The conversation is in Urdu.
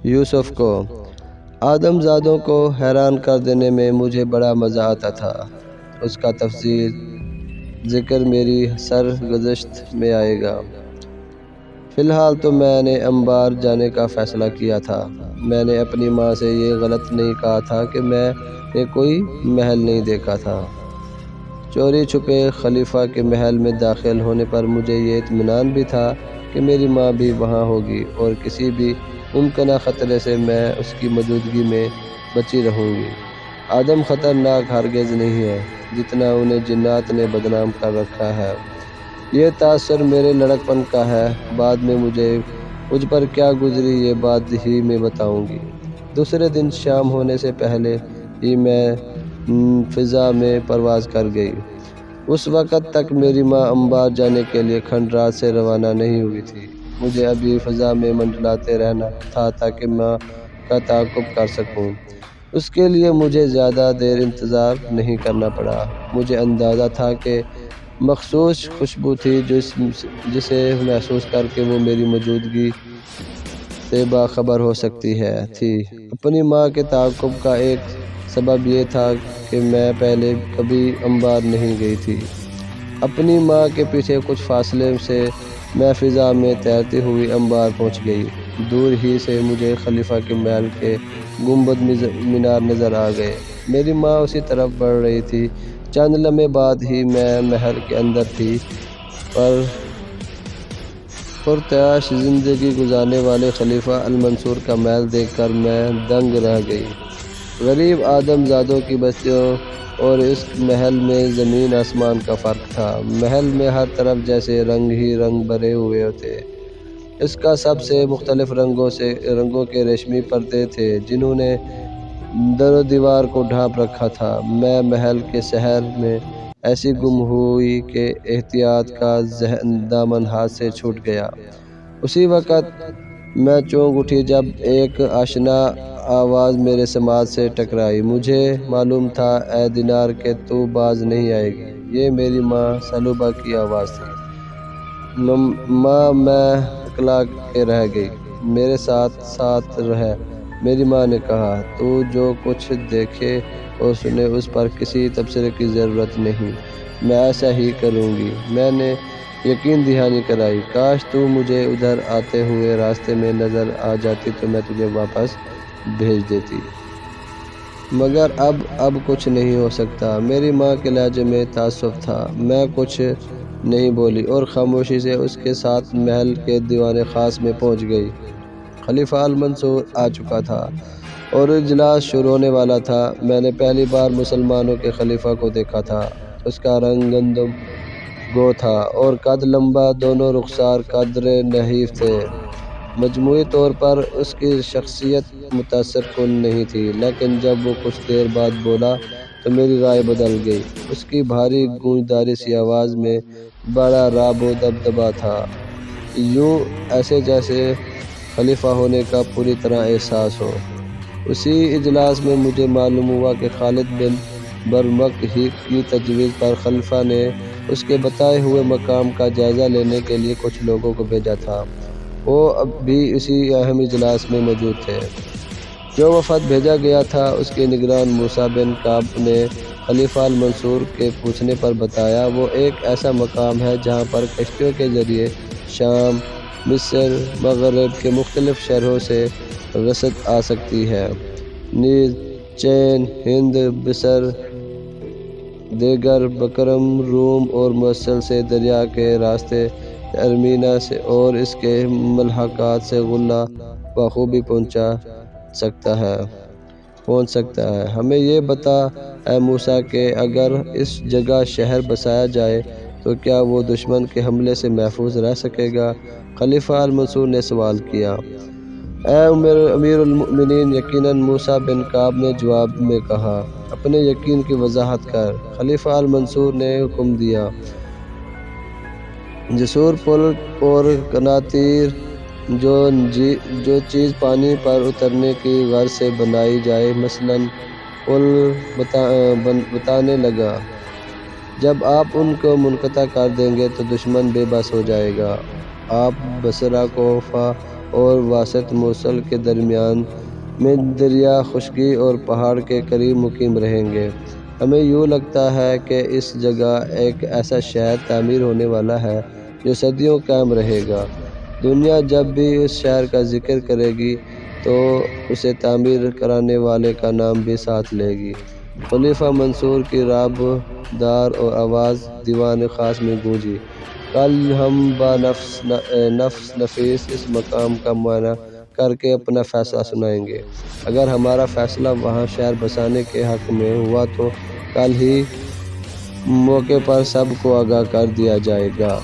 یوسف کو آدم زادوں کو حیران کر دینے میں مجھے بڑا مزہ آتا تھا۔ اس کا تفصیل ذکر میری سرگزشت میں آئے گا۔ فی الحال تو میں نے انبار جانے کا فیصلہ کیا تھا۔ میں نے اپنی ماں سے یہ غلط نہیں کہا تھا کہ میں نے کوئی محل نہیں دیکھا تھا۔ چوری چھپے خلیفہ کے محل میں داخل ہونے پر مجھے یہ اطمینان بھی تھا کہ میری ماں بھی وہاں ہوگی اور کسی بھی ممکنہ خطرے سے میں اس کی موجودگی میں بچی رہوں گی۔ آدم خطرناک ہرگز نہیں ہے جتنا انہیں جنات نے بدنام کر رکھا ہے۔ یہ تاثر میرے لڑکپن کا ہے۔ بعد میں مجھ پر کیا گزری یہ بات ہی میں بتاؤں گی۔ دوسرے دن شام ہونے سے پہلے ہی میں فضا میں پرواز کر گئی۔ اس وقت تک میری ماں انبار جانے کے لیے کھنڈرات سے روانہ نہیں ہوئی تھی۔ مجھے ابھی فضا میں منڈلاتے رہنا تھا تاکہ ماں کا تعاقب کر سکوں۔ اس کے لیے مجھے زیادہ دیر انتظار نہیں کرنا پڑا۔ مجھے اندازہ تھا کہ مخصوص خوشبو تھی جسے محسوس کر کے وہ میری موجودگی سے باخبر ہو سکتی تھی۔ اپنی ماں کے تعاقب کا ایک سبب یہ تھا کہ میں پہلے کبھی انبار نہیں گئی تھی۔ اپنی ماں کے پیچھے کچھ فاصلے سے میں فضا میں تیرتی ہوئی انبار پہنچ گئی۔ دور ہی سے مجھے خلیفہ کے محل کے گنبد مینار نظر آ گئے۔ میری ماں اسی طرف بڑھ رہی تھی۔ چند لمحے بعد ہی میں محل کے اندر تھی۔ پرتعیش زندگی گزارنے والے خلیفہ المنصور کا محل دیکھ کر میں دنگ رہ گئی۔ غریب آدم زادوں کی بستیوں اور اس محل میں زمین آسمان کا فرق تھا۔ محل میں ہر طرف جیسے رنگ ہی رنگ بھرے ہوئے تھے۔ اس کا سب سے مختلف رنگوں کے ریشمی پردے تھے جنہوں نے در و دیوار کو ڈھانپ رکھا تھا۔ میں محل کے سحر میں ایسی گم ہوئی کہ احتیاط کا دامن ہاتھ سے چھوٹ گیا۔ اسی وقت میں چونک اٹھی جب ایک آشنا آواز میرے سماعت سے ٹکرائی۔ مجھے معلوم تھا اے دینار کہ تو باز نہیں آئے گی۔ یہ میری ماں سلوبہ کی آواز تھی۔ ماں میں اکلا کے رہ گئی۔ میرے ساتھ ساتھ رہ، میری ماں نے کہا۔ تو جو کچھ دیکھے اور سنے اس پر کسی تبصرے کی ضرورت نہیں۔ میں ایسا ہی کروں گی۔ میں نے یقین دہانی کرائی۔ کاش تو مجھے ادھر آتے ہوئے راستے میں نظر آ جاتی تو میں تجھے واپس بھیج دیتی۔ مگر اب کچھ نہیں ہو سکتا۔ میری ماں کے لہجے میں تعصب تھا۔ میں کچھ نہیں بولی اور خاموشی سے اس کے ساتھ محل کے دیوان خاص میں پہنچ گئی۔ خلیفہ المنصور آ چکا تھا اور اجلاس شروع ہونے والا تھا۔ میں نے پہلی بار مسلمانوں کے خلیفہ کو دیکھا تھا۔ اس کا رنگ گندم گو تھا اور قد لمبا، دونوں رخسار قدرے نحیف تھے۔ مجموعی طور پر اس کی شخصیت متاثر کن نہیں تھی، لیکن جب وہ کچھ دیر بعد بولا تو میری رائے بدل گئی۔ اس کی بھاری گونجدار سی آواز میں بڑا رعب و دبدبہ تھا، یوں ایسے جیسے خلیفہ ہونے کا پوری طرح احساس ہو۔ اسی اجلاس میں مجھے معلوم ہوا کہ خالد بن برمک ہی کی تجویز پر خلیفہ نے اس کے بتائے ہوئے مقام کا جائزہ لینے کے لیے کچھ لوگوں کو بھیجا تھا۔ وہ اب بھی اسی اہم اجلاس میں موجود تھے۔ جو وفد بھیجا گیا تھا اس کے نگران موسیٰ بن کعب نے خلیفہ المنصور کے پوچھنے پر بتایا، وہ ایک ایسا مقام ہے جہاں پر کشتیوں کے ذریعے شام، مصر، مغرب کے مختلف شہروں سے رسد آ سکتی ہے، نیز چین، ہند، بصر، دیگر بکرم، روم اور موصل سے دریا کے راستے ارمینہ سے اور اس کے ملحقات سے غلہ بخوبی پہنچ سکتا ہے۔ ہمیں یہ بتا اے موسیٰ کہ اگر اس جگہ شہر بسایا جائے تو کیا وہ دشمن کے حملے سے محفوظ رہ سکے گا؟ خلیفہ المنصور نے سوال کیا۔ اے امیر المؤمنین، یقیناً، موسیٰ بن کعب نے جواب میں کہا، اپنے یقین کی وضاحت کر۔ خلیفہ المنصور نے حکم دیا، جسور پل اور قناطیر جو چیز پانی پر اترنے کی غرض سے بنائی جائے، مثلاً پل بتانے لگا، جب آپ ان کو منقطع کر دیں گے تو دشمن بے بس ہو جائے گا۔ آپ بصرہ، کوفہ اور واسط موصل کے درمیان میں دریا خشکی اور پہاڑ کے قریب مقیم رہیں گے۔ ہمیں یوں لگتا ہے کہ اس جگہ ایک ایسا شہر تعمیر ہونے والا ہے جو صدیوں قائم رہے گا۔ دنیا جب بھی اس شہر کا ذکر کرے گی تو اسے تعمیر کرانے والے کا نام بھی ساتھ لے گی۔ خلیفہ منصور کی رعب دار اور آواز دیوان خاص میں گونجی۔ کل ہم نفس نفیس اس مقام کا معائنہ کر کے اپنا فیصلہ سنائیں گے۔ اگر ہمارا فیصلہ وہاں شہر بسانے کے حق میں ہوا تو کل ہی موقع پر سب کو آگاہ کر دیا جائے گا۔